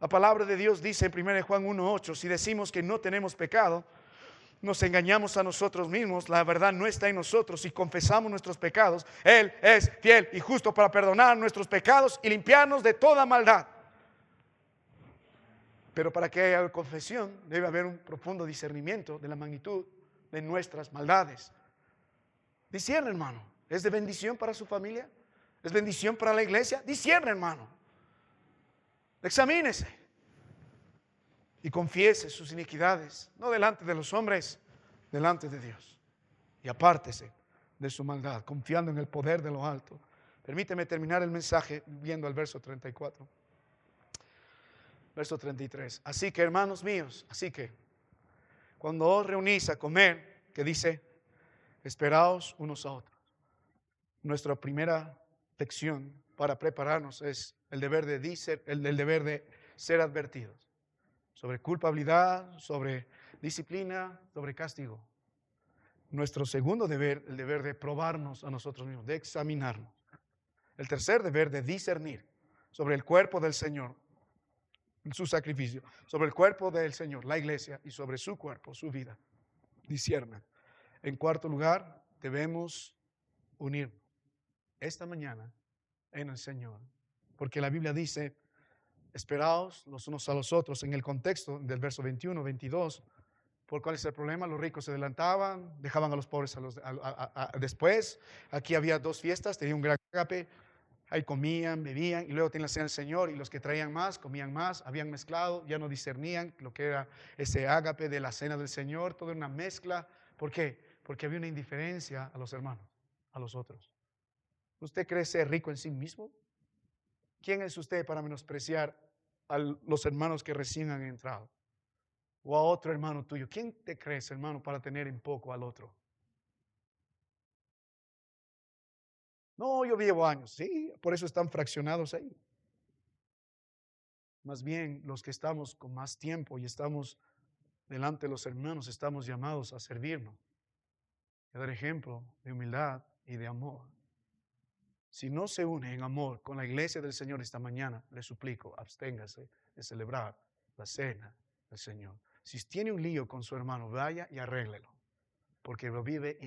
La palabra de Dios dice en 1 Juan 1:8, si decimos que no tenemos pecado, nos engañamos a nosotros mismos, la verdad no está en nosotros. Si confesamos nuestros pecados, Él es fiel y justo para perdonar nuestros pecados y limpiarnos de toda maldad. Pero para que haya confesión, debe haber un profundo discernimiento de la magnitud de nuestras maldades. Discierne, hermano. ¿Es de bendición para su familia? ¿Es bendición para la iglesia? Discierne, hermano. Examínese y confiese sus iniquidades, no delante de los hombres, delante de Dios. Y apártese de su maldad, confiando en el poder de lo alto. Permíteme terminar el mensaje viendo el verso 34. Verso 33. Así que, hermanos míos, así que cuando os reunís a comer, que dice, Esperaos unos a otros. Nuestra primera lección para prepararnos es el deber el deber de ser advertidos sobre culpabilidad, sobre disciplina, sobre castigo. Nuestro segundo deber, el deber de probarnos a nosotros mismos, de examinarnos. El tercer deber de discernir sobre el cuerpo del Señor, su sacrificio, sobre el cuerpo del Señor, la iglesia, y sobre su cuerpo, su vida. Discierna. En cuarto lugar, debemos unirnos esta mañana en el Señor, porque la Biblia dice, esperaos los unos a los otros, en el contexto del verso 21, 22, ¿por cuál es el problema? Los ricos se adelantaban, dejaban a los pobres después. Aquí había dos fiestas, tenía un gran ágape, ahí comían, bebían, y luego tenían la cena del Señor, y los que traían más, comían más, habían mezclado, ya no discernían lo que era ese ágape de la cena del Señor, todo era una mezcla. ¿Por qué? Porque había una indiferencia a los hermanos, a los otros. ¿Usted cree ser rico en sí mismo? ¿Quién es usted para menospreciar a los hermanos que recién han entrado? O a otro hermano tuyo. ¿Quién te crees, hermano, para tener en poco al otro? No, yo llevo años. Sí, por eso están fraccionados ahí. Más bien, los que estamos con más tiempo y estamos delante de los hermanos, estamos llamados a servirnos, a dar ejemplo de humildad y de amor. Si no se une en amor con la iglesia del Señor esta mañana, le suplico, absténgase de celebrar la cena del Señor. Si tiene un lío con su hermano, vaya y arréglelo, porque lo vive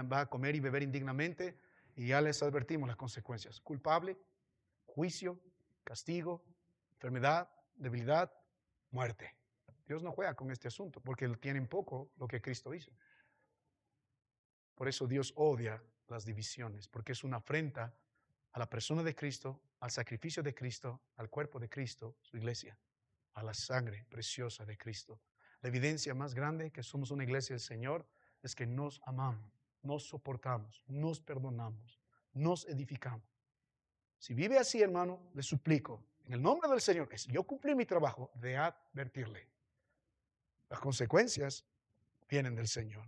va a comer y beber indignamente, y ya les advertimos las consecuencias: culpable, juicio, castigo, enfermedad, debilidad, muerte. Dios no juega con este asunto, porque tienen poco lo que Cristo hizo. Por eso Dios odia las divisiones, porque es una afrenta a la persona de Cristo, al sacrificio de Cristo, al cuerpo de Cristo, su iglesia, a la sangre preciosa de Cristo. La evidencia más grande que somos una iglesia del Señor es que nos amamos, nos soportamos, nos perdonamos, nos edificamos. Si vive así, hermano, le suplico, en el nombre del Señor, que si yo cumplí mi trabajo, de advertirle. Las consecuencias vienen del Señor.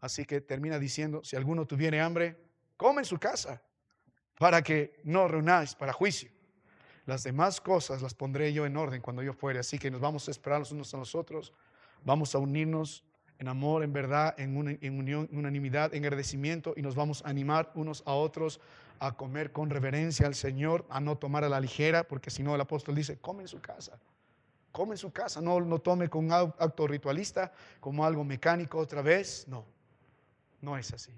Así que termina diciendo, si alguno tuviere hambre, come en su casa, para que no reunáis para juicio. Las demás cosas las pondré yo en orden cuando yo fuere. Así que nos vamos a esperar los unos a los otros. Vamos a unirnos en amor, en verdad, en unión, en unanimidad, en agradecimiento, y nos vamos a animar unos a otros a comer con reverencia al Señor, a no tomar a la ligera, porque si no el apóstol dice, come en su casa. Come en su casa, no tome con un acto ritualista, como algo mecánico otra vez. No, no es así.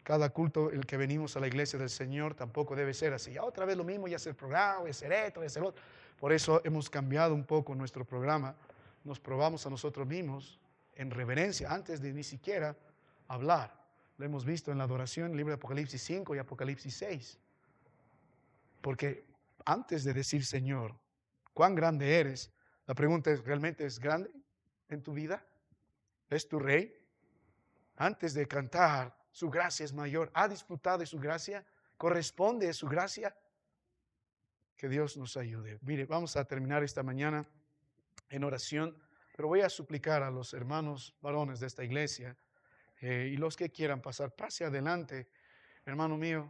Cada culto, el que venimos a la iglesia del Señor, tampoco debe ser así. Ya otra vez lo mismo, ya hacer el programa, ya hacer esto, ya hacer otro. Por eso hemos cambiado un poco nuestro programa. Nos probamos a nosotros mismos en reverencia antes de ni siquiera hablar. Lo hemos visto en la adoración, en el libro de Apocalipsis 5 y Apocalipsis 6. Porque antes de decir, Señor, cuán grande eres, la pregunta es, ¿realmente es grande en tu vida? ¿Es tu rey? Antes de cantar, su gracia es mayor. ¿Ha disfrutado de su gracia? ¿Corresponde a su gracia? Que Dios nos ayude. Mire, vamos a terminar esta mañana en oración, pero voy a suplicar a los hermanos varones de esta iglesia y los que quieran pasar, pase adelante, hermano mío.